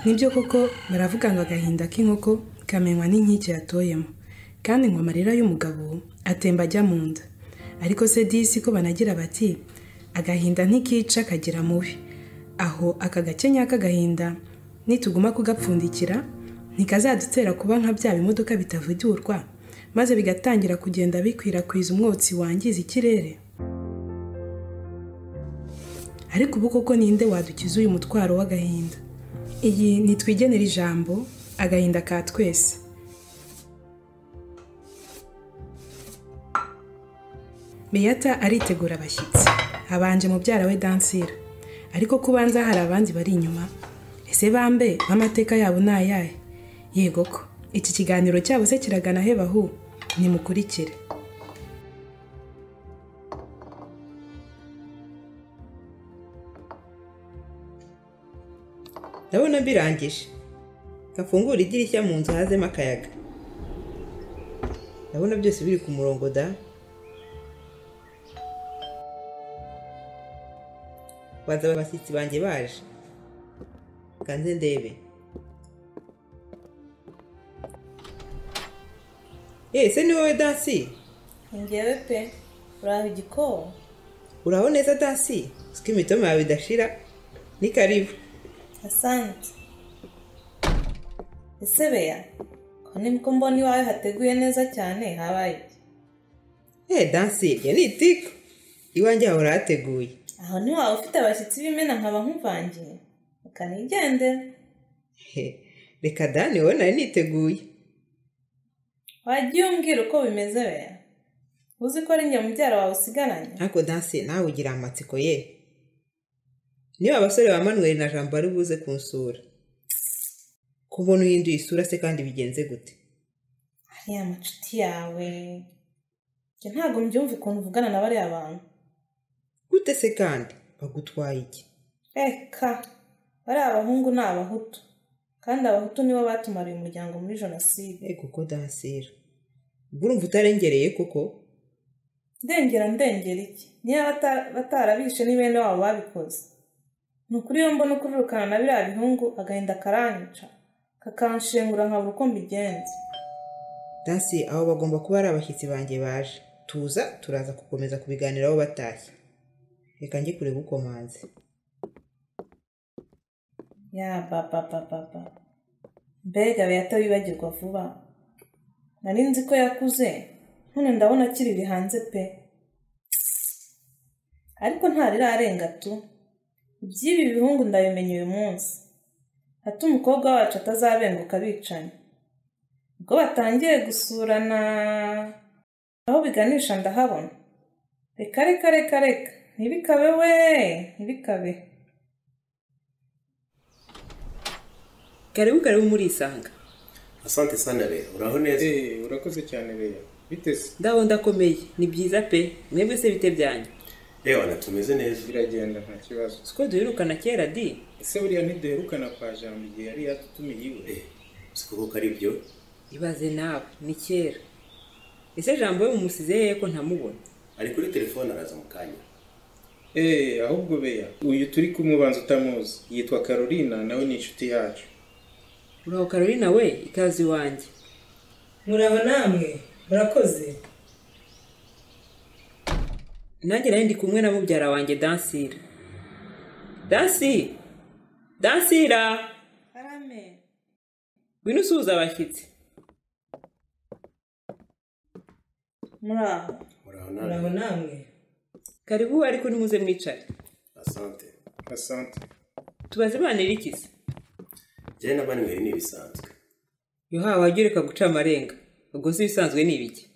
nibyo koko baravuga ngo agahinda k'inkoko kamenywa n'inkike yatoyemo, kandi ngo amarira y'umugabo atemba ajya mu nda. Ariko se disi ko banagira bati agahinda ntikica kagira mubi, aho aka gakenya k'agahinda nituguma kugapfundikira ntikazadutera kuba nka bya bimodoka bitavugurwa maze bigatangira kugenda bikwirakwiza umwotsi wangiza ikirere. Ariko ubu koko ninde wadukiza uyu mutwaro w'agahinda? Iyi nitwigenera ijambo agahinda ka twese. Beata aritegura abashyitsi, abanje mubyara we Dansira, ariko kubanza hari abandi bari inyuma. Ese bambe amateka yabo nayahe? Yego ko iki kiganiro cyabo se kiragana he bahu? Nimukurikire. Ndabona birangije. Gafungura idirishya mu nzu hazemo akayaga. Ndabona byose biri ku murongo da. Baza abashyitsi banjye baje. Kanze ndebe. Ese ni wowe Dansi? Ngewe pe, uraho igiko? Uraho neza Dansi? Siko imitoma yawe idashira. Ni karibu. Asante. Ese Bea, ko mbona iwawe hateguye neza cyane habaye iki? Dansi, ya ni itiko. Iwanjye hahora hateguye. Aho ni wawe ufite abashyitsi b'imena nkaba nkuvangiye. Reka nigendera. Reka da, ni wowe nari niteguye. Wagiye umbwira uko bimeze Bea? Uzi ko ari njye mubyara wawe usigaranye? Ariko Dansi, nawe ugira amatsiko ye. Niba abasore ba Manuel na Jean bari buze kunsura. Kubona uhinduye isura se kandi bigenze gute? Ariya macuti yawe. Njye ntabwo mbyumva ukuntu uvugana na bariya bantu. Gute se kandi? Bagutwaye iki? Eka, bariya abahungu ni abahutu. Kandi abahutu nibo batumariye umuryango muri jenoside. Kuko Dansira. Urumva utarengereye koko? Ndengera iki? Niba batarabishe ni bene wabo babikoze. Nukuri yo mbona kururukana na biriya bihungu agahinda karanyica. Kakanshengura nkabura uko mbigenza. Dansi, aho bagomba kuba ari abashyitsi banjye baje. Tuza turaza gukomeza kubiganiraho batashye. Reka njye kureba uko manzi. Ya baba. Mbega Beata wibagirwa vuba. Nari nzi ko yakuze. None ndabona akiri hanze pe. Ariko ntarirarenga tu. Iby'ibi bihungu ndabimenye uyu munsi. Hato umukobwa wacu atazabenguka bicanye. Ubwo batangiye gusurana aho biganisha ndahabona. Reka. Ntibikabe we, ntibikabe. Karibu murisanga. Asante sana Bea, uraho neza? Urakoze cyane Bea. Bitese? Ndakomeye, ni byiza pe. Mwebwe se bite byanyu? Wana tumeze neza. Biragenda nta kibazo. Siko duherukana kera di? Ese buriya ntiduherukana kwa Jambo igihe yari yatutumiye iwe? Siko koko ari byo? Ibaze nawe, ni kera. Ese Jambo we mumusize yeye ko ntamubona? Ari kuri telefone araza mu kanya. Ahubwo Bea, uyu turi kumwe banza utamuzi. Yitwa Carolina, nawe ni inshuti yacu. Uraho Carolina we, ikazi wanjye. Muraho namwe, murakoze. Nanjye nari ndi kumwe na mubyara wanjye Dansira. Dansira! Karame. Wino usuhuza abashyitsi. Muraho namwe. Karibu ariko nimuze mwicare. Asante. Tubaze banira iki se? Je na Manuel ni bisanzwe. Wagireka guca amarenga. Ubwo si bisanzwe ni ibiki?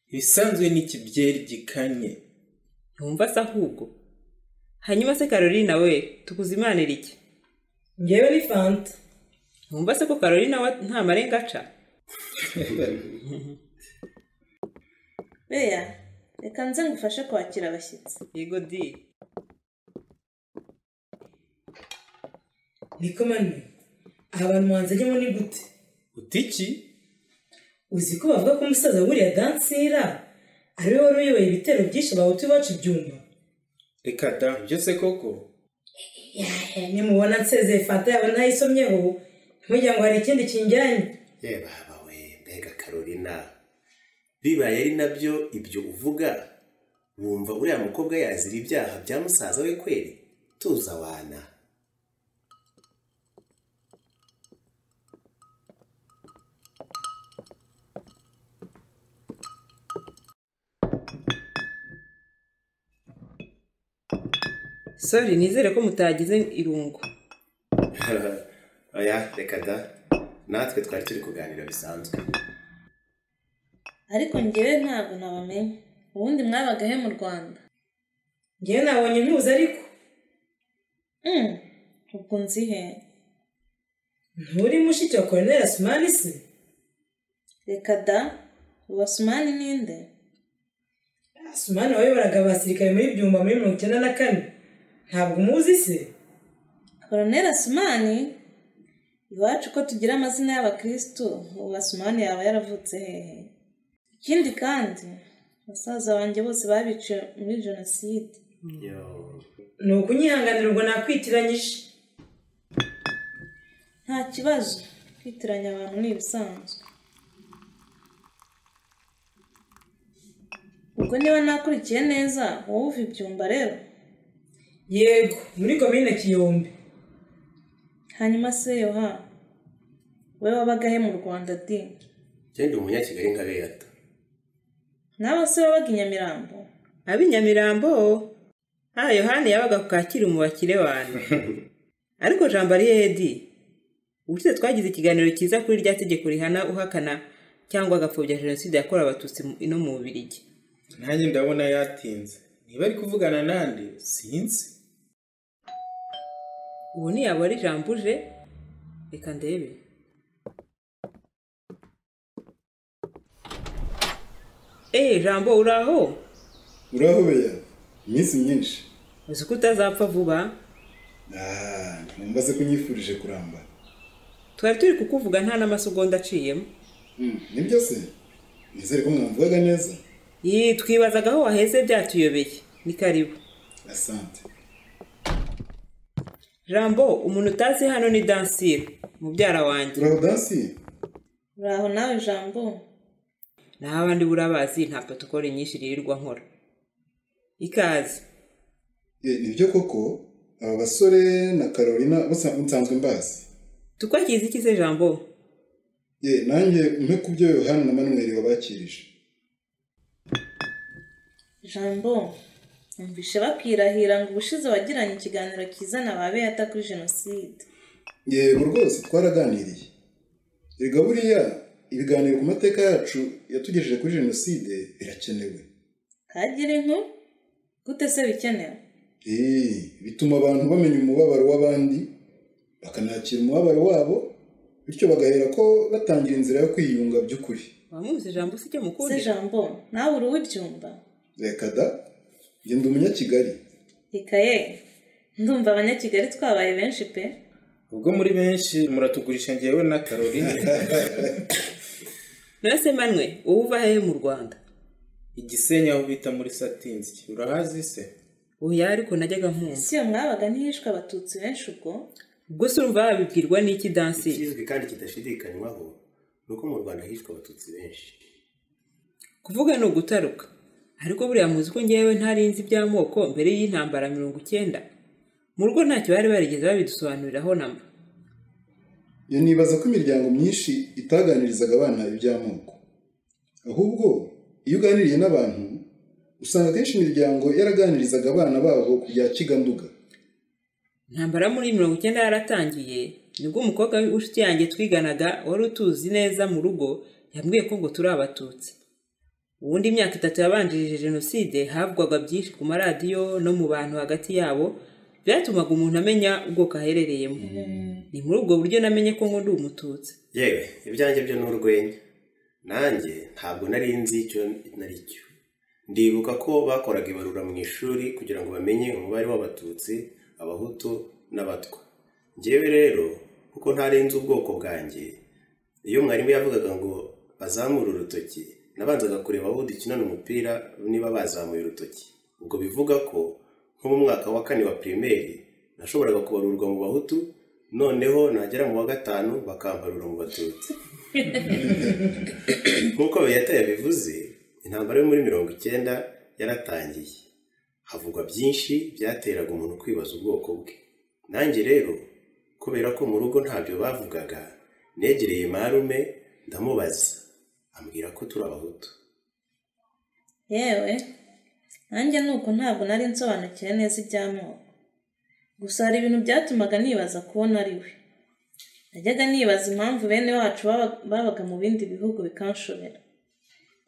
Ibisanzwe ni kibyeri gikanye. Ntumva se ahubwo. Hanyuma se Carolina we, tukuzimanira iki? Ngewe ni Fanta. Ntumva se ko Carolina nta marenga aca? Bea, reka nze ngufashe kwakira abashyitsi. Yego di. Niko Manu. Abantu mwanzanyemo ni gute? Utiki? Uzi ko bavuga ko umusaza buriya Dansira ari we wari uyoboye ibitero byinshi abahutu bacu byumva. Reka da, ibyo se koko? nimubona nsezeye fanta yawe ntayisomyeho ntimujya ngo hari ikindi kinjyanye. ye baba we mbega Carolina, bibaye ari nabyo ibyo uvuga, wumva uriya mukobwa yazira ibyaha bya musaza we kweri? Tuza wana. Sorry, nizere ko mutagize irungu. Oya reka da, natwe twari turi kuganira bisanzwe. ariko njyewe ntabwo nabamenye. Ubundi mwabaga he mu Rwanda? Njyewe nabonye ntuzi ariko. Ubwo nzi he? Nturi mushiki wa Colonel Asumani se? Reka da, uwo Asumani ninde? Asumani wayoboraga abasirikare muri Byumba muri 1994. Ntabwo umuzi se? Colonel Asumani? Iwacu ko tugira amazina y'abakristo, uwo Asumani yaba yaravutse hehe? Ikindi kandi basaza banjye bose babiciye muri jenoside. Ni ukunyihanganira ubwo nakwitiranyije. Nta kibazo, kwitiranya abantu ni ibisanzwe. Ubwo niba nakurikiye neza, wowe uva Ibyumba rero? Yego, muri komine Kiyombe. Hanyuma se Yoha, we wabaga he mu Rwanda di? Ndi umunyakigali nka Beata. Nawe se wabaga i Nyamirambo? Abi Nyamirambo? Yohani yabaga ku Kacyiru mu bakire wane. Ariko jambo ari Edi. Ubuse twagize ikiganiro cyiza kuri rya tegeko rihana uhakana cyangwa agapfobya jenoside yakorewe Abatutsi ino mu Bubiligi. Nanjye ndabona yatinze. Niba ari kuvugana nande sinzi. Ubu ni yaba ari jambuje. Reka ndebe. Jambo uraho? Uraho beya, iminsi myinshi. Uzi ko utazapfa vuba? Mumbaze kunyifurije kuramba. Twari turi kukuvuga nta n'amasegonda aciyemo. Nibyo se? Nizere ko mwamvugaga neza. Twibazaga aho waheze byatuyobeye. Ni karibu. Asante. Jambo, umuntu utazi hano ni Dansire, mubyara wanjye. Uraho Dansire? Uraho nawe Jambo? N'abandi burabazi nta protokole nyinshi ririrwa nkora. Ikaze. Nibyo koko, aba basore na Carolina nsanzwe mbazi. Tukwakize iki se Jambo? Nanjye mpe kubyo Yohana na Manuel wabakirije. Jambo, umvishe bakirahira ngo ubushize wagiranye ikiganiro kizana ba Beata kuri jenoside. Yego rwose twaraganiriye. Erega buriya ibiganiro ku mateka yacu yatugejeje kuri jenoside birakenewe. Kagira inku? Gute se bikenewe? Bituma abantu bamenya umubabaro w'abandi, bakanakira umubabaro wabo, bityo bagahera ko batangira inzira yo kwiyunga by'ukuri. Wamuzi Jambo se cyo mukuri? Se Jambo, nawe uri w'ibyumba? Reka da, njye ndi umunyakigali. Ikaye, ndumva abanyakigali twabaye benshi pe. Ubwo muri benshi muratugurisha njyewe na Carolina. Nase Manwe, uva hehe mu Rwanda? Igisenyi aho bita muri Satinzi. Urahazi se? Oya ariko najyaga nkumva. Si yo mwabaga ntihishwe Abatutsi benshi ubwo? Ubwo se urumva babibwirwa n'iki Dansire? Ikizwi kandi kidashidikanywaho nuko mu Rwanda hishwe Abatutsi benshi. Kuvuga no gutaruka. Ariko buriya muzi ko ngewe ntarinzi by'amoko mbere y'intambara 90. Mu rugo ntacyo bari barigeze babidusobanuriraho namba. Nibaza ko imiryango myinshi itaganirizaga abana iby'amoko. Ahubwo iyo uganiriye n'abantu usanga kenshi imiryango yaraganirizaga abana babo kujya kiganduga. Intambara muri 90 yaratangiye nibwo umukobwa w'inshuti yanjye twiganaga wari utuzi neza mu rugo yambwiye ko ngo turi Abatutsi. Ubundi imyaka 3 yabanjirije jenoside havugwaga byinshi ku maradiyo no mu bantu hagati yabo byatumaga umuntu amenya ubwoko aherereyemo. Ni muri ubwo buryo namenye ko ngo ndi Umututsi. Yewe ibyanjye byo n'urwenya. Nanjye ntabwo nari nzi icyo naricyo. Ndibuka ko bakoraga ibarura mu ishuri kugira ngo bamenye umubare w'Abatutsi, Abahutu n'Abatwa. Njyewe rero kuko ntarenze ubwoko bwanjye, iyo mwarimu yavugaga ngo bazamura urutoki nabanzaga kureba aho dukinana umupira niba bazamuye urutoki. Ubwo bivuga ko nko mu mwaka wa 4 wa primaire nashoboraga kubarurwa mu bahutu noneho nagera mu wa gatanu bakambarura mu batutsi. Nk'uko Beata yabivuze, intambara yo muri 90 yaratangiye. Havugwa byinshi byateraga umuntu kwibaza ubwoko bwe. Nanjye rero kubera ko mu rugo ntabyo bavugaga, negereye marume ndamubaza, ambwira ko turi abahutu. Yewe nanjye nuko ntabwo nari nsobanukiwe neza iby'amoko, gusa hari ibintu byatumaga nibaza kubona ari we. Najyaga nibaza impamvu bene wacu babaga mu bindi bihugu bikanshobera,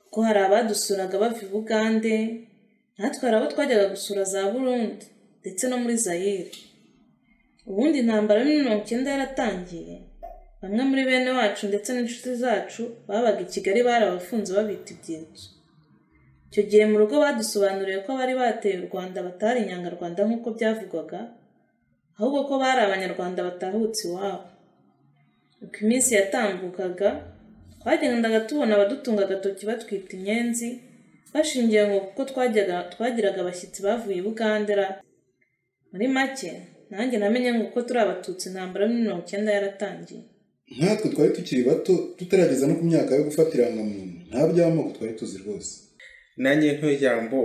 kuko hari abadusuraga bava i Bugande, natwe hari abo twajyaga gusura za Burundi ndetse no muri Zaire. Ubundi intambara yo muri 90 yaratangiye, bamwe muri bene wacu ndetse n'inshuti zacu babaga i Kigali barabafunze babita ibyitso. Icyo gihe mu rugo badusobanuriye ko bari bateye u Rwanda batari inyangarwanda nk'uko byavugwaga, ahubwo ko bari abanyarwanda batahutse iwabo. Uko iminsi yatambukaga, twagendaga tubona abadutunga agatoki batwita inyenzi, bashingiye ngo kuko twagiraga abashyitsi bavuye i Bugandera. Muri make nanjye namenye ngo uko turi abatutsi intambara muri 90 yaratangiye. Nkatwe twari tukiri bato tutarageza no ku myaka yo gufata irangamuntu, nta by'amoko twari tuzi rwose. Nanjye ntujambo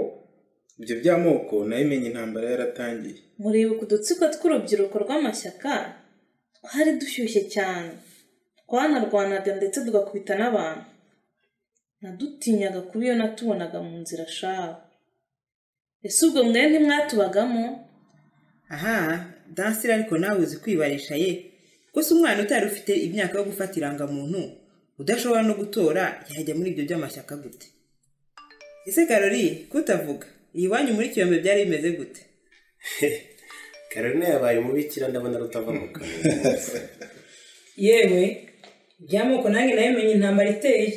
ibyo by'amoko nabimenye intambara yaratangiye. Muribuka udutsiko tw'urubyiruko rw'amashyaka twari dushyushye cyane, twanarwanaga ndetse tugakubita n'abantu. Nadutinyaga kuba iyo natubonaga mu nzira shaho. Ese ubwo mwe ntimwatubagamo? Aha, Dansira ariko nawe uzi kwibarisha ye. Gusa umwana utari ufite imyaka yo gufata irangamuntu, udashobora no gutora, yajya muri ibyo by'amashyaka gute? Ese Caroline, kutavuga, iyi wanyu muri Kiyombe byari bimeze gute? Caroline yabaye umubikira ndabona rutava mu kanwa. Yewe iby'amoko nanjye nabimenye intambara iteye.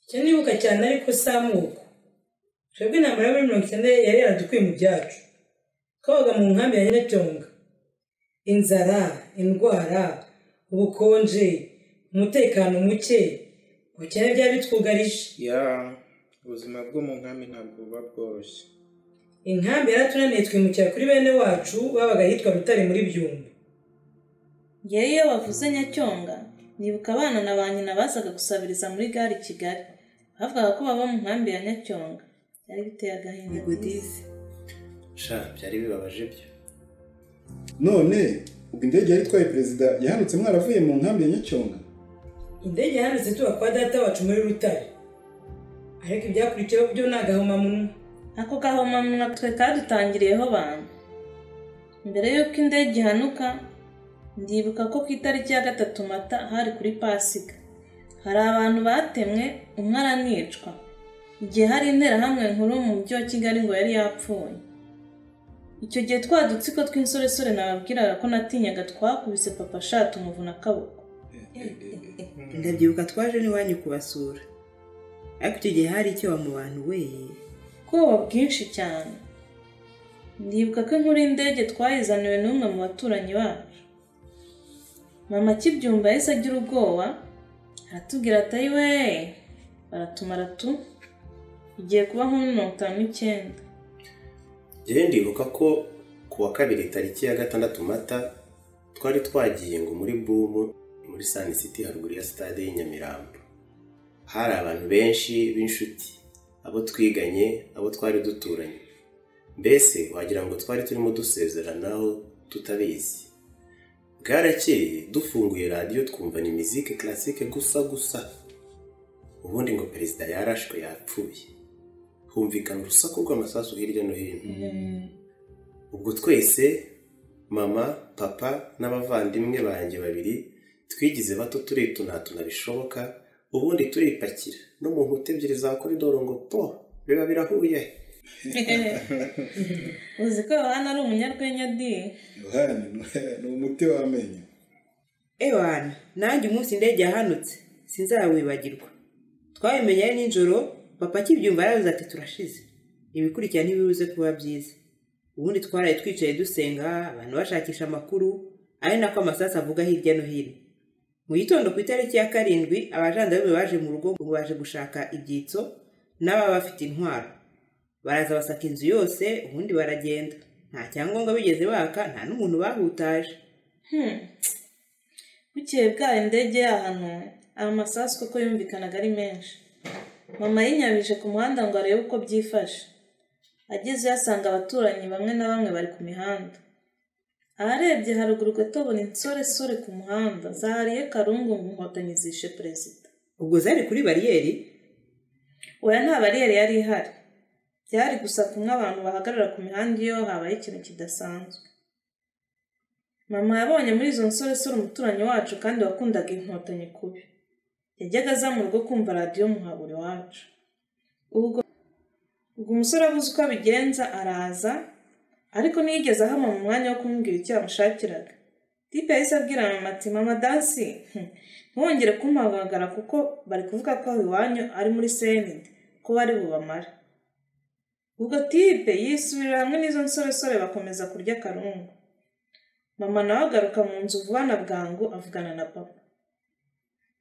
Icyo nibuka cyane ariko si amoko. Twebwe intambara yo muri 90 yari yaradukuye mu byacu. Twabaga mu nkambi ya Nyacyonga. Inzara, indwara, ubukonje, umutekano muke, ubukene byari bitwugarije. Ubuzima bwo mu nkambi ntabwo buba bworoshye. Inkambi yaratunaniye twimukira kuri bene wacu babaga hitwa Rutare muri Byumba. Ngewe iyo bavuze Nyacyonga, nibuka abana na ba nyina bazaga gusabiriza muri gare i Kigali. Bavugaga ko baba mu nkambi ya Nyacyonga. Byari biteye agahinda. Sha, byari bibabaje byo. None ubwo indege yari itwaye perezida yahanutse mwaravuye mu nkambi ya Nyacyonga? Indege yahanutse tuba kwa data wacu muri Rutare. Ariko ibyakurikiyeho byo ni agahomamunwa. Ako gahomamunwa twe kadutangiriyeho abantu. Mbere y'uko indege ihanuka, ndibuka ko ku itariki ya 3 Mata hari kuri Pasika. Hari abantu batemwe, umwe aranicwa. Igihe hari interahamwe nkuru mu mujyi wa Kigali ngo yari yapfuye. Icyo gihe twadutsiko tw'insoresore nababwiraga ko natinyaga twakubise papa shatu umuvuna akaboko. Ndabyibuka twaje n'iwanyu kubasura. Ariko icyo gihe hari icyo mu bantu we. Ubwoba bwinshi cyane. Ndibuka ko inkuru y'indege twayizaniwe n'umwe mu baturanyi bacu. Mama akibyumva yahise agira ubwoba, aratubwira ati ayiwe baratumara tu, igiye kuba nko 59. Njyewe ndibuka ko ku wa kabiri tariki ya 6 Mata twari twagiye ngo muri Bumu muri Sun City haruguru ya stade y'Inyamirambo. Hari abantu benshi b'inshuti, abo twiganye, abo twari duturanye. Mbese wagira ngo twari turimo dusezeranaho tutabizi. Bwarakeye dufunguye radio twumva ni musique classique gusa. Ubundi ngo perezida yarashwe yapfuye. Humvikana urusaku rw'amasasu hirya no hino. Ubwo twese, mama, papa n'abavandimwe banjye babiri twigize bato turitunatuna bishoboka, ubundi turipakira no mu nkuta ebyiri za koridoro ngo po biba birahuye. Uzi ko Yohana ari umunyarwenya di? Yohana ni umuti w'amenyo. Ewana, nanjye umunsi indege yahanutse sinzawibagirwa. Twabimenye nijoro, papa akibyumva yaravuze ati turashize. Ibikurikira ntibibuze kuba byiza. Ubundi twaraye twicaye dusenga, abantu bashakisha amakuru, ari nako amasasu avuga hirya no hino. Mu gitondo ku itariki ya 7 abajandarume baje mu rugo ngo baje gushaka ibyitso n'aba bafite intwaro. Baraza basaka inzu yose, ubundi baragenda. nta cyangombwa bigeze baka, nta n'umuntu bahutaje. bukeye bwayo indege yahanuwe, amasasu koko yumvikanaga ari menshi. Mama yinyabije ku muhanda ngo arebe uko byifashe. Ageze yasanga abaturanyi bamwe na bamwe bari ku mihanda. Aharebye haruguru gato abona insoresore ku muhanda zahariye Karungu ngo Inkotanyi zishe perezida. Ubwo zari kuri bariyeri? Oya, nta bariyeri yari ihari. Byari gusa kumwe abantu bahagarara ku mihanda iyo habaye ikintu kidasanzwe. Mama yabonye muri izo nsoresore umuturanyi wacu kandi wakundaga Inkotanyi kubi. Yajyaga aza mu rugo kumva radiyo Muhabura Iwacu. Ubwo umusore abuze uko abigenza araza, ariko ntiyigeze ahama mu mwanya wo kumubwira icyo yamushakiraga. Tipe yahise abwira mama ati, mama Dansi, ntiwongere kumpamagara kuko bari kuvuga ko aho iwanyu ari muri senide, ko bari bubamara. Ubwo tipe yisubirira hamwe n'izo nsoresore bakomeza kurya Karungu. Mama nawe agaruka mu nzu vuba na bwangu avugana na papa.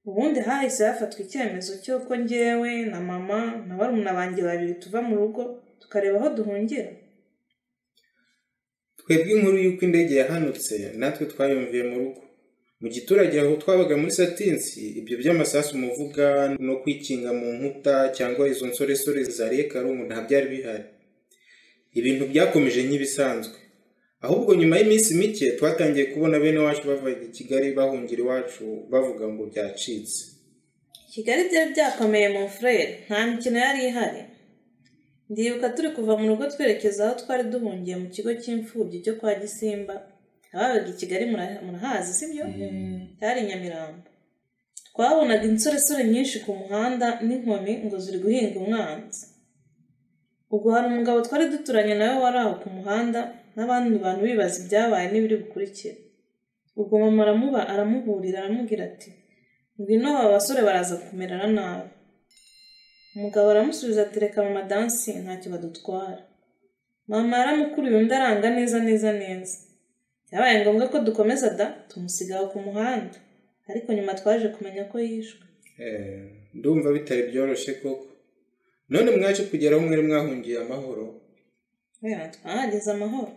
Ubundi hahise hafatwa icyemezo cy'uko njyewe na mama na barumuna banjye babiri tuva mu rugo tukareba aho duhungira. Twebwe inkuru y'uko indege yahanutse natwe twayumviye mu rugo. Mu giturage aho twabaga muri Satinsi, ibyo by'amasasu muvuga no kwikinga mu nkuta cyangwa izo nsoresore zariye Karungu nta byari bihari. Ibintu byakomeje nk'ibisanzwe. Ahubwo nyuma y'iminsi mike twatangiye kubona bene wacu bava i Kigali bahungira iwacu bavuga ngo byacitse. Kigali byari byakomeye mu frere, nta mikino yari ihari. Ndibuka turi kuva mu rugo twerekeza aho twari duhungiye mu kigo cy'imfubyi cyo kwa Gisimba. Ababaga i Kigali murahazi sibyo? Cyari Nyamirambo. Twabonaga insoresore nyinshi ku muhanda n'inkoni ngo ziri guhinga umwanzi. Ubwo hari umugabo twari duturanye nawe wari aho ku muhanda, n'abandi bantu bibaza ibyabaye n'ibiri bukurikira. Ubwo mama aramuburira aramubwira ati, ngwino aba basore baraza kumerera nabi. Umugabo aramusubiza ati, reka mama Dansi ntacyo badutwara. Mama yaramukuriye undi aranga neza. Yabaye ngombwa ko dukomeza tumusigaho ku muhanda, ariko nyuma twaje kumenya ko yishwe. Ndumva bitari byoroshye koko. None mwaje kugera aho mwari mwahungiye amahoro? Twahageze amahoro.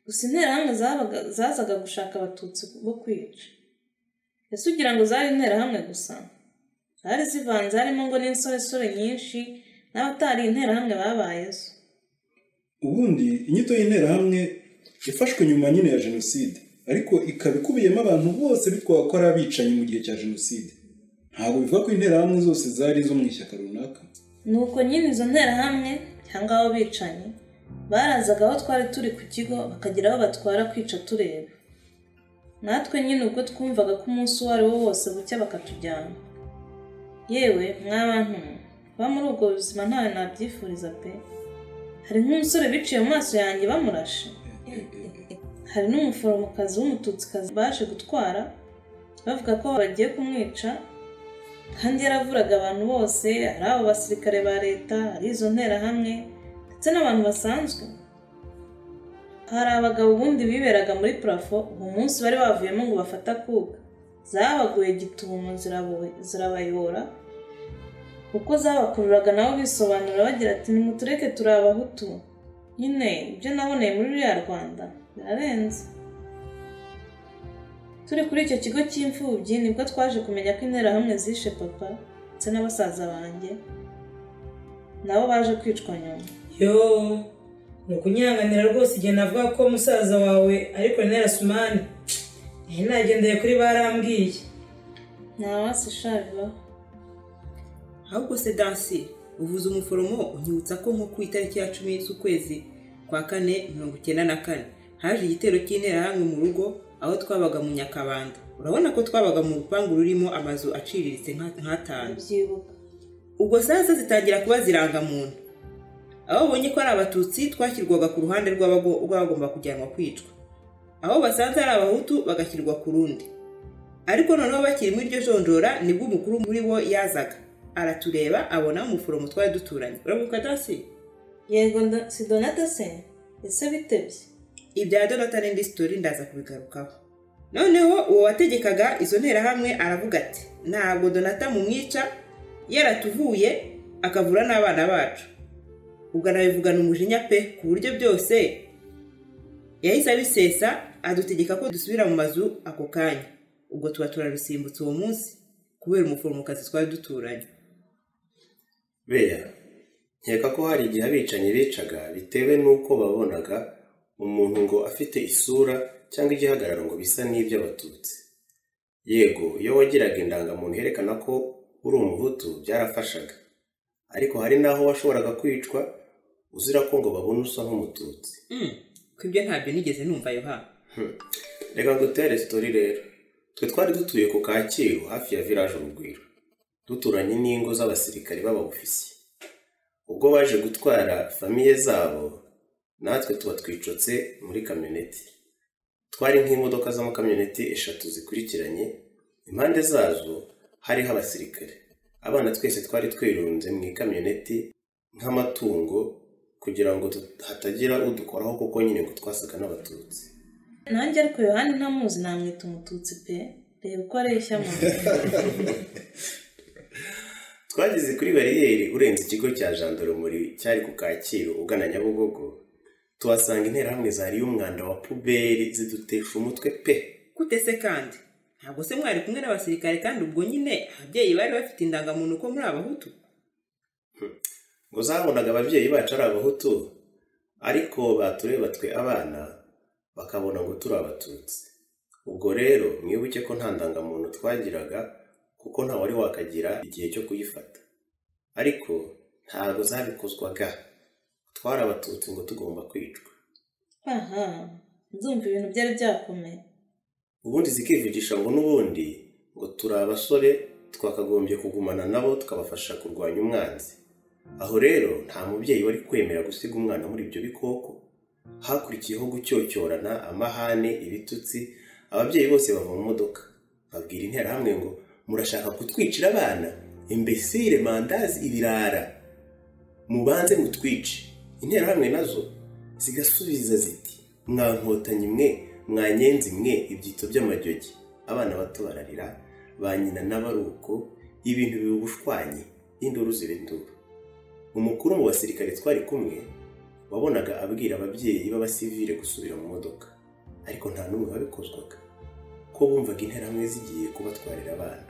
Gusa interahamwe zazaga gushaka abatutsi bo kwica. Ese ugira ngo zari interahamwe gusa? Zari zivanze harimo ngo n'insoresore nyinshi n'abatari interahamwe babayezo. Ubundi inyito y'interahamwe yafashwe nyuma nyine ya Jenoside, ariko ikaba ikubiyemo abantu bose bitwaga ko ari abicanyi mu gihe cya Jenoside. Ntabwo bivuga ko interahamwe zose zari izo mu ishyaka runaka. Nuko nyine izo nterahamwe cyangwa abo bicanyi barazaga aho twari turi ku kigo bakagira aho batwara kwica tureba. Natwe nyine ubwo twumvaga ko umunsi uwo ari wo wose bucya bakatujyana. Yewe mwabantu, kuba muri ubwo buzima ntawe nabyifuriza pe. Hari nk'umusore biciye mu maso yanjye bamurashe. Hari n'umuforomokazi w'umututsikazi baje gutwara bavuga ko bagiye kumwica, kandi yaravuraga abantu bose, ari abo basirikare ba leta, ari izo nterahamwe ndetse n'abantu basanzwe. Hari abagabo ubundi biberaga muri parafo, uwo munsi bari bavuyemo ngo bafate akuka, zabaguye gitumo zirabayora, kuko zabakururaga nabo bisobanura bagira ati, nimutureke turi abahutu. Nyine ibyo naboneye muri ruriya Rwanda birarenze. Turi kuri icyo kigo cy'imfubyi nibwo twaje kumenya ko interahamwe zishe papa ndetse n'abasaza banjye nabo baje kwicwa nyuma. Ni ukunyanganira rwose igihe navuga ko musaza wawe ari Colonel Asumani. Nagendeye kuri barambwiye. Ntawasi shabibaho. Ahubwo se Dansi, uvuze umuforomo unyibutsa ko nko ku itariki ya 10 z'ukwezi kwa 4/1994 haje igitero cy'interahamwe mu rugo aho twabaga mu Nyakabanda. Urabona ko twabaga mu rupangu rurimo amazu aciriritse nk'atanu. Ubwo sasa zitangira kuba ziranga muntu. Aho bonye ko ari abatutsi twashyirwaga ku ruhande rw'abagomba kujyanwa kwicwa. Aho basanze ari abahutu bagashyirwa ku rundi. Ariko noneho bakiri muri iryo jonjora nibwo umukuru muri bo yazaga. Aratureba abona umuforomo twari duturanye. Urabuka Dansi? Yego si Donata se? Ese bitebye? Ibya Donata n'indi story ndaza kubigarukaho. Noneho uwo wategekaga izo nterahamwe aravuga ati, ntabwo Donata mu mwica yaratuvuye akavura n'abana bacu. Ubwo arabivugana umujinya pe ku buryo byose yahise abisesa adutegeka ko dusubira mu mazu ako kanya. Ubwo tuba turarusimbutse uwo munsi kubera umuforomokazi twari duturanye. Beya, nkeka ko hari igihe abicanyi bicaga bitewe n'uko babonaga umuntu ngo afite isura cyangwa igihagararo ngo bisa n'iby'abatutsi. Yego, iyo wagiraga indangamuntu yerekana ko uri umuhutu byarafashaga, ariko hari n'aho washoboraga kwicwa uzira ko ngo babone usa nk'umututsi. Ko ibyo ntabyo nigeze numva Yoha. Reka ngutere sitori rero. Twe twari dutuye ku Kacyiru hafi ya village Urugwiro, duturanye n'ingo z'abasirikari b'abofisiye. Ubwo baje gutwara famiye zabo, natwe tuba twicotse muri kamyoneti. Twari nk'imodoka z'amakamyoneti 3 zikurikiranye, impande zazo hariho abasirikare. Abana twese twari twirunze mu kamyoneti nk'amatungo kugira ngo hatagira udukoraho kuko nyine ngo twasaga n'abatutsi. Nanjye ariko Yohani ntamuzi namwita umututsi pe. Reba uko areshya mu Twageze kuri bariyeri urenze ikigo cya Gendarmerie cyari ku Kacyiru ugana Nyabugogo, tuhasanga interahamwe zariye umwanda wa puberi zidutesha umutwe pe. Gute se kandi? Ntabwo se mwari kumwe n'abasirikare kandi ubwo nyine ababyeyi bari bafite indangamuntu ko muri abahutu? Ngo zabonaga ababyeyi bacu ari abahutu, ariko batureba twe abana bakabona ngo turi abatutsi. Ubwo rero mwibuke ko nta ndangamuntu twagiraga kuko nta wari wakagira igihe cyo kuyifata. Ariko ntabwo zabikozwaga. Twari abatutsi ngo tugomba kwicwa. Aha, nzumva ibintu byari byakomeye. Ubundi zikivugisha ngo n'ubundi ngo turi abasore twakagombye kugumana nabo tukabafasha kurwanya umwanzi. Aho rero nta mubyeyi wari kwemera gusiga umwana muri ibyo bikoko. Hakurikiyeho gucyocyorana, amahane, ibitutsi. Ababyeyi bose bava mu modoka babwira interahamwe ngo murashaka kutwicira abana, imbesire, mandazi, ibirara, mubanze mutwice. Interahamwe nazo zigasubiza ziti mwankotanyi mwe, mwanyenzi mwe, ibyito by'amajyogi. Abana bato bararira, ba nyina n'abaruko, ibintu bibushwanye, induru zirinduru. Umukuru mu basirikare twari kumwe wabonaga abwira ababyeyi b'abasivile gusubira mu modoka, ariko nta n'umwe wabikozwaga ko bumvaga interahamwe zigiye kubatwarira abana.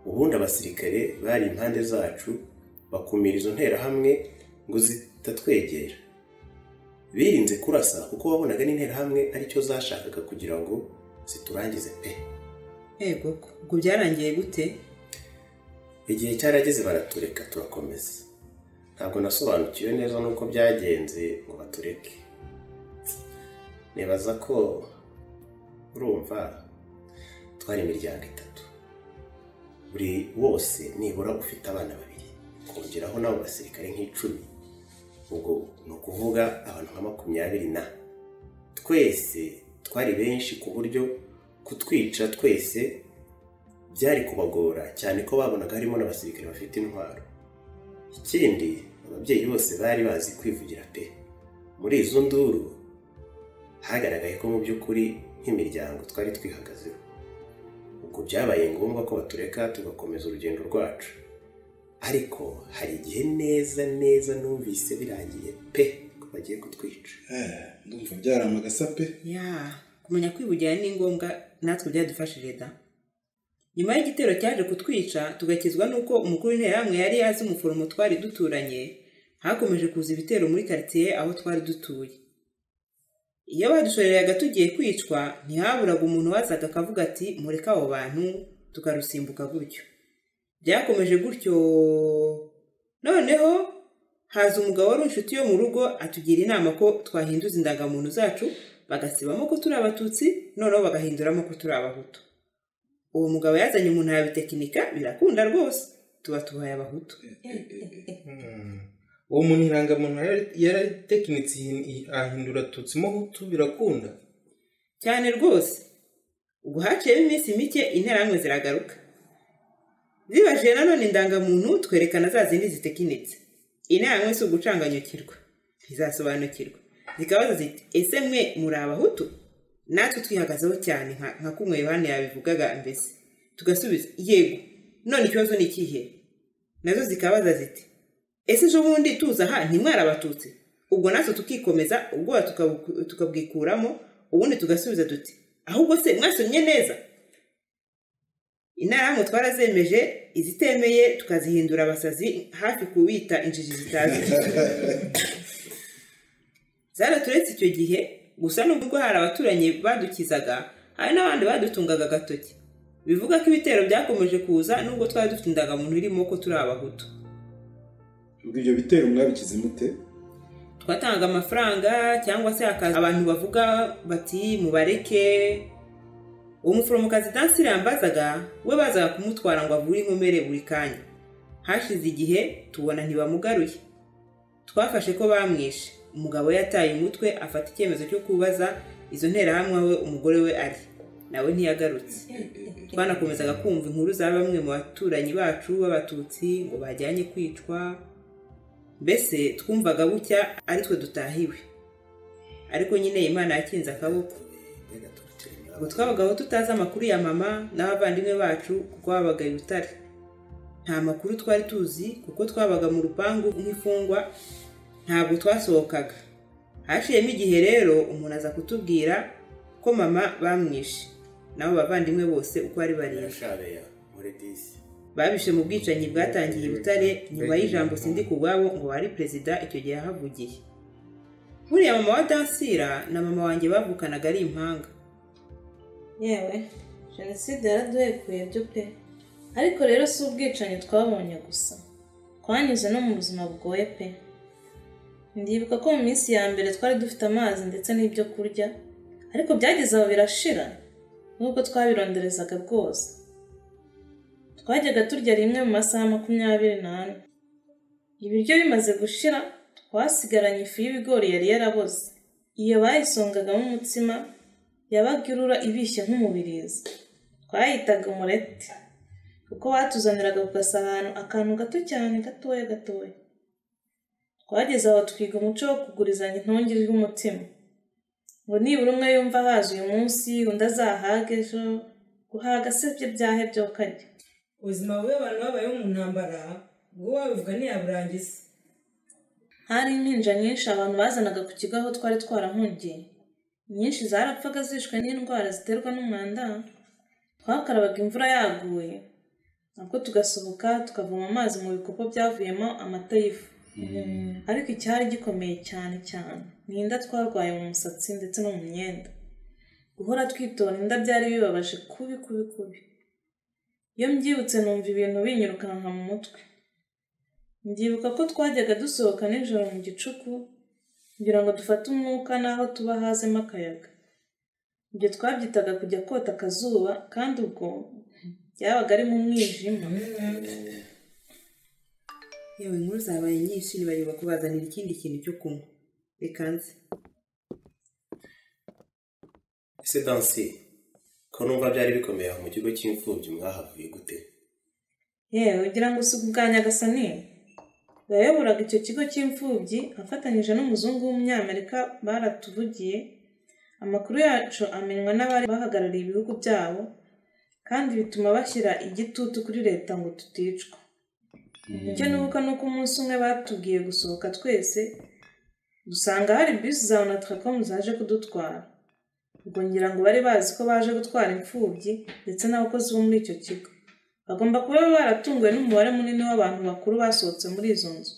Ubundi abasirikare bari impande zacu bakumira izo nterahamwe ngo zitatwegera. Birinze kurasa kuko wabonaga n'interahamwe aricyo zashakaga kugira ngo ziturangize pe. Ego, ubwo byarangiye gute? Igihe cyarageze baratureka turakomeza. Ntabwo nasobanukiwe neza nuko byagenze ngo batureke. Nibaza ko urumva twari imiryango 3. Buri wose nibura ufite abana 2, kongeraho nabo basirikare nk'10. Ubwo no kuvuga abantu nka 20 na. Twese twari benshi ku buryo kutwica twese byari kubagora cyane ko babonaga harimo n'abasirikare bafite intwaro. Ikindi ababyeyi bose bari bazi kwivugira pe. Muri izo nduru hagaragaye ko mu by'ukuri nk'imiryango twari twihagazeho. Ubwo byabaye ngombwa ko batureka tugakomeza urugendo rwacu. Ariko hari igihe neza numvise birangiye pe ko bagiye kutwica. Ndumva byaramagasa pe. Ya, kumenya kwivugira ni ngombwa, natwe byadufashije da. Nyuma y'igitero cyaje kutwica tugakizwa nuko umukuru w'interahamwe yari yazi umuforomo twari duturanye, hakomeje kuza ibitero muri quartier aho twari dutuye. Iyo badushoreraga tugiye kwicwa ntihaburaga umuntu wazaga akavuga ati mureka abo bantu, tukarusimbuka gutyo. Byakomeje gutyo. Noneho haza umugabo wari inshuti yo mu rugo atugira inama ko twahinduza indangamuntu zacu bagasibamo ko turi abatutsi, noneho bagahinduramo ko turi abahutu. Uwo mugabo yazanye umuntu yabitekinika birakunda rwose, tuba tubaye abahutu. Uwo muntu irangamuntu yaritekinitse ahindura tutsi mo hutu birakunda cyane rwose. Ubwo haciyemo iminsi mike interahamwe ziragaruka. Zibaje nanone indangamuntu twerekana za zindi zitekinitse. Interahamwe si ugucanganyukirwa, ntizasobanukirwa. Zikabaza ziti ese mwe muri abahutu? Natwe twihagazeho cyane nka kumwe Yohani yabivugaga mbese. Tugasubiza yego. None ikibazo ni ikihe? Nazo zikabaza ziti ese ejo bundi tuza aha ntimwari abatutsi? ubwo natwe tukikomeza ubwoba tukabwikuramo ubundi tugasubiza duti ahubwo se mwasomye neza. Interahamwe twarazemeje, izitemeye tukazihindura abasazi hafi kubita injiji zitazi. Zaraturetse icyo gihe, gusa nubwo hari abaturanyi badukizaga hari n'abandi badutungaga agatoki. Bivuga ko ibitero byakomeje kuza nubwo twari dufite indangamuntu irimo ko turi abahutu. Ubwo ibyo bitero mwabikize mute? Twatanga amafaranga cyangwa se akazi abantu bavuga bati mubareke. Umuforomokazi Dansire yambazaga we bazaga kumutwara ngo avure inkomere buri kanya. Hashize igihe tubona ntibamugaruye. Twafashe ko bamwishe. Umugabo yataye umutwe afata icyemezo cyo kubaza izo nterahamwe we umugore we ari. Nawe ntiyagarutse. Twanakomezaga kumva inkuru za bamwe mu baturanyi bacu b'abatutsi ngo bajyanye kwicwa. Mbese twumvaga bucya ari twe dutahiwe. Ariko nyine Imana yakinze akaboko. Ubwo twabagaho tutazi amakuru ya mama n'abavandimwe bacu kuko babaga i Butare. Nta makuru twari tuzi kuko twabaga mu rupangu nk'imfungwa, ntabwo twasohokaga. Haciyemo igihe rero umuntu aza kutubwira ko mama bamwishe nabo bavandimwe bose uko ari barindwi. Babishe mu bwicanyi bwatangiye i Butare nyuma y'ijambo Sindikubwabo ngo wari perezida icyo gihe yahavugiye. Buriya mama wa Dansira na mama wanjye bavukanaga ari impanga. Yewe jenoside yaraduhekuye byo pe, ariko rero si ubwicanyi twabonye gusa, twanyuze no mu buzima bugoye pe. Ndibuka ko mu minsi ya mbere twari dufite amazi ndetse n'ibyo kurya, ariko byageze aho birashira nubwo twabironderezaga bwose. Twajyaga turya rimwe mu masaha 24. Ibiryo bimaze gushira twasigaranye ifu y'ibigori yari yaraboze. Iyo bayisongagamo umutsima yabaga irura ibishye nk'umubirizi. Twayitaga umureti kuko batuzaniraga ku gasahani akantu gato cyane gatoya. Twageze aho twiga umuco wo kugurizanya intongeri y'umutima, ngo nibura umwe yumva haje uyu munsi undi azahaga ejo. Guhaga se byo byahebye ukajya. Ubuzima bubi abantu babayeho mu ntambara ubwo wabivuga ntiyaburangiza. Hari impinja nyinshi abantu bazanaga ku kigo aho twari twarahungiye. Nyinshi zarapfaga zishwe n'indwara ziterwa n'umwanda. Twakarabaga imvura yaguye, nabwo tugasohoka tukavoma amazi mu bikopo byavuyemo amata y'ifu. Ariko icyari gikomeye cyane ni inda twarwaye mu musatsi ndetse no mu myenda. Guhora twitora inda byari bibabaje kubi. Iyo mbyibutse numva ibintu binyirukana mu mutwe. Ndibuka ko twajyaga dusohoka nijoro mu gicuku kugira ngo dufate umwuka naho tuba hazemo akayaga. Ibyo twabyitaga kujya kota akazuba kandi ubwo byabaga ari mu mwijima. Yewe inkuru zabaye nyinshi nibareba kubazanira ikindi kintu cyo kunywa. Reka nze. Ese Dansire, ko numva byari bikomeye mu kigo cy'imfubyi mwahavuye gute? Yewe ugira ngo usuku bwa Nyagasani. Yayoboraga icyo kigo cy'imfubyi afatanyije n'umuzungu w'umunyamerika baratuvugiye. Amakuru yacu amenywa n'abari bahagarariye ibihugu byabo kandi bituma bashyira igitutu kuri leta ngo tuticwa. Icyo nuko nuko umunsi umwe batubwiye gusohoka twese dusanga hari bus za Onatracom zaje kudutwara. Ubwo ngira ngo bari bazi ko baje gutwara imfubyi ndetse n'abakozi bo muri icyo kigo. Bagomba kuba baratunguwe n'umubare munini w'abantu bakuru basohotse muri izo nzu,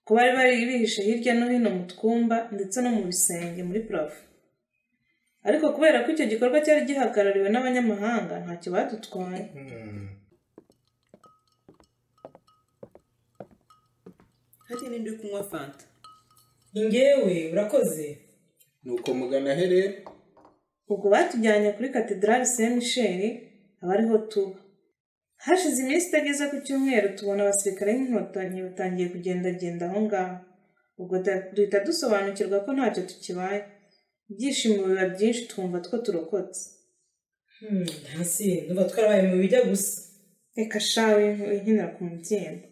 ko bari bihishe hirya no hino mu twumba ndetse no mu bisenge muri plafo. Ariko kubera ko icyo gikorwa cyari gihagarariwe n'abanyamahanga ntacyo badutwaye. Hati ninde kunywa fanta? Ingewe urakoze. Nuko mugana here? Ubwo batujyanye kuri Cathedrale Saint Michel abariho tuba. Hashize iminsi itageze ku cyumweru tubona abasirikare n'inkotanyi batangiye kugendagenda aho ngaho. Ubwo duhita dusobanukirwa ko ntacyo tukibaye. Ibyishimo biba byinshi twumva two turokotse. Hasi ndumva twarabaye mu bijya gusa. Reka shawe inkinira ku mubyimba.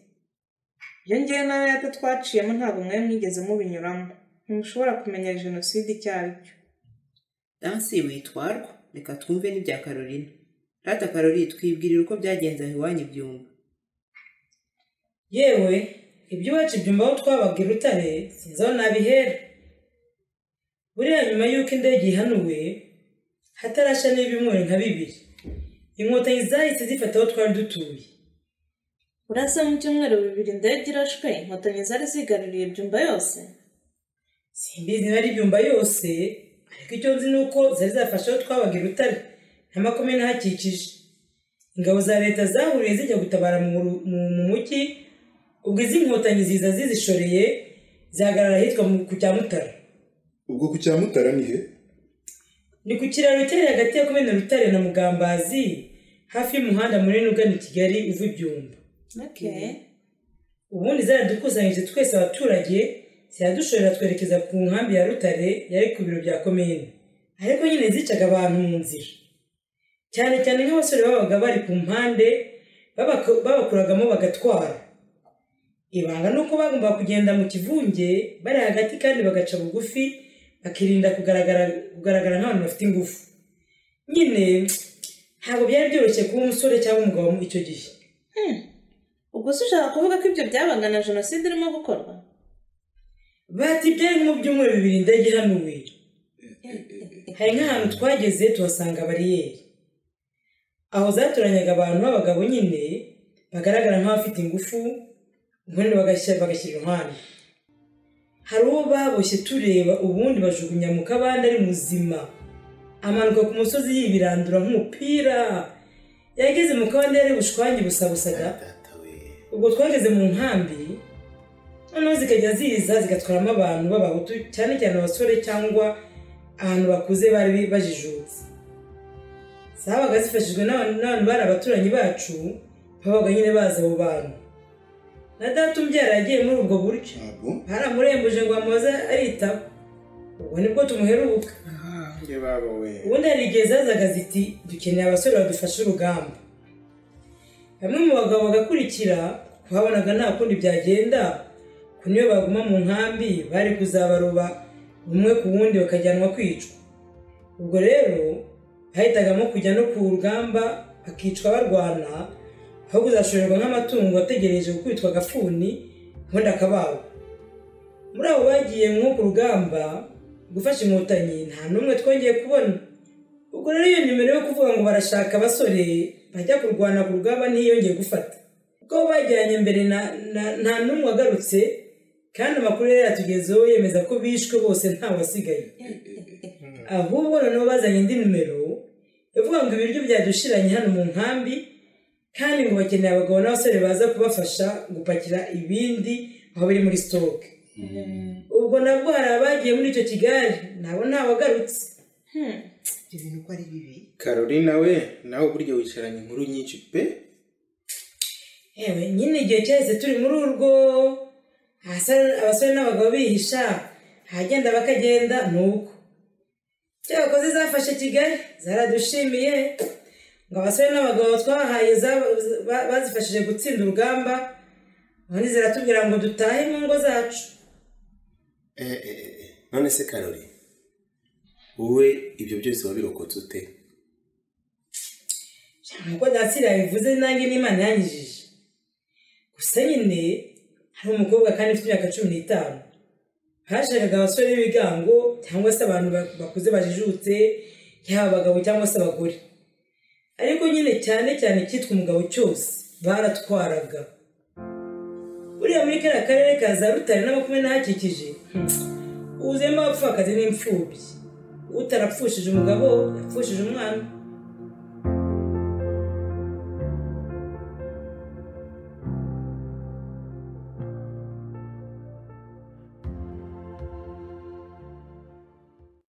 Iyo ngiye nawe yata twaciyemo ntabwo mwe mwigeze mubinyuramo. Ntimushobora kumenya jenoside icyo ari cyo. Dansire witwarwa, reka twumve n'ibya Caroline. Caroline twibwirira uko byagenze iwanyu byumva. Yewe iby'iwacu ibyumba aho twabaga i Rutare sinzi aho nabihera. Buriya nyuma y'uko indege ihanuwe hatarasha n'ibyumweru nka 2 inkotanyi zahise zifata aho twari dutuye. urasa mu cyumweru 2 indege irashwe inkotanyi zari zigaruriye ibyumba yose? Simbizi niba ari ibyumba yose, ariko icyo nzi ni uko zari zafashe aho twabaga i Rutare n'amakomine ahakikije. Ingabo za leta zahuriye zijya gutabara mu mujyi, ubwo izi nkotanyi ziza zizishoreye zihagarara ahitwa ku Cyamutara. Ubwo ku Cyamutara ni he? Ni ku kiraro cyari hagati ya komine Rutare na Mugambazi, hafi y'umuhanda munini ugana i Kigali uva ibyumba. Ubundi zaradukusanyije twese abaturage ziradushorera twerekeza ku nkambi ya Rutare yari ku biro bya komine, ariko nyine zicaga abantu mu nzira, cyane cyane nk'abasore babaga bari ku mpande babakuragamo bagatwara. Ibanga nuko bagomba kugenda mu kivunge bari hagati kandi bagaca bugufi bakirinda kugaragara nk'abantu bafite ingufu. Nyine ntabwo byari byoroshye kuba umusore cyangwa umugabo muri icyo gihe. ubwo se ushaka kuvuga ko ibyo byabaga na jenoside irimo gukorwa? Bati byari mu byumweru 2 indege ihanuwe. Hari nk'ahantu twageze tuhasanga bariyeri, aho zaturanyaga abantu b'abagabo nyine bagaragara nk'abafite ingufu, ubundi bagashyira iruhande. Hari uwo baboshye tureba, ubundi bajugunya mu kabande ari muzima, amanuka ku musozi yibirandura nk'umupira. Yageze mu kabande yari bushwanye busabusaga. Ubwo twageze mu nkambi, noneho zikajya ziza zigatwaramo abantu b'abahutu, cyane cyane abasore cyangwa ahantu bakuze bari bajijutse. Zabaga zifashijwe n'abantu bari abaturanyi bacu, babaga nyine baza abo bantu. Na data umbyara yagiye muri ubwo buryo, baramurembuje ngo amuze aritaba. Ubwo nibwo tumuheruka. Ubundi hari igihe zazaga ziti dukeneye abasore badufashe urugamba. Bamwe mu bagabo bagakurikira, babonaga nta kundi byagenda, ko niyo baguma mu nkambi bari kuzabaroba umwe ku wundi bakajyanwa kwicwa. Ubwo rero bahitagamo kujya no ku rugamba bakicwa barwana, aho kuzashorerwa nk'amatungo ategereje gukubitwa agafuni ubundi akabaho. Muri abo bagiye nko ku rugamba gufasha inkotanyi nta n'umwe twongeye kubona. Ubwo rero iyo nimero yo kuvuga ngo barashaka abasore bajya kurwana ku rugamba ntiyongeye gufata. Ubwo bajyanye mbere nta n'umwe wagarutse, kandi amakuru yari yatugezeho yemeza ko bishwe bose nta wasigaye. Ahubwo noneho bazanye indi nimero ivuga ngo ibiryo byadushiranye hano mu nkambi, kandi ngo bakeneye abagabo n'abasore baza kubafasha gupakira ibindi aho biri muri stoke. Ubwo nabwo hari abagiye muri icyo Kigali nabo ntawagarutse. Ibintu ko ari bibi. Carolina we naho buryo wicaranye inkuru nyinshi pe. Ewe nyine igihe cyahise turi muri urwo, abasore n'abagabo bihisha, hagenda bakagenda nuko. Cyakoze zafashe Kigali zaradushimiye ngo abasore n'abagabo twahaye bazifashije gutsinda urugamba, none ziratubwira ngo dutahe mu ngo zacu. None se Karoli, wowe ibyo byose wabirokotse ute? Nkuko Datsira bivuze nanjye n'Imana yanyijije. Gusa nyine hari umukobwa kandi ufite imyaka 15, hashakaga abasore b'ibigango cyangwa se abantu bakuze bajijutse, yaba abagabo cyangwa se abagore. Ariko nyine cyane cyane cyitwa umugabo cyose baratwaraga. Buriya muri kariya karere ka za Rutare n'amakomine ahakikije, uzemo abapfakazi n'imfubyi. Utarapfushije umugabo yapfushije umwana.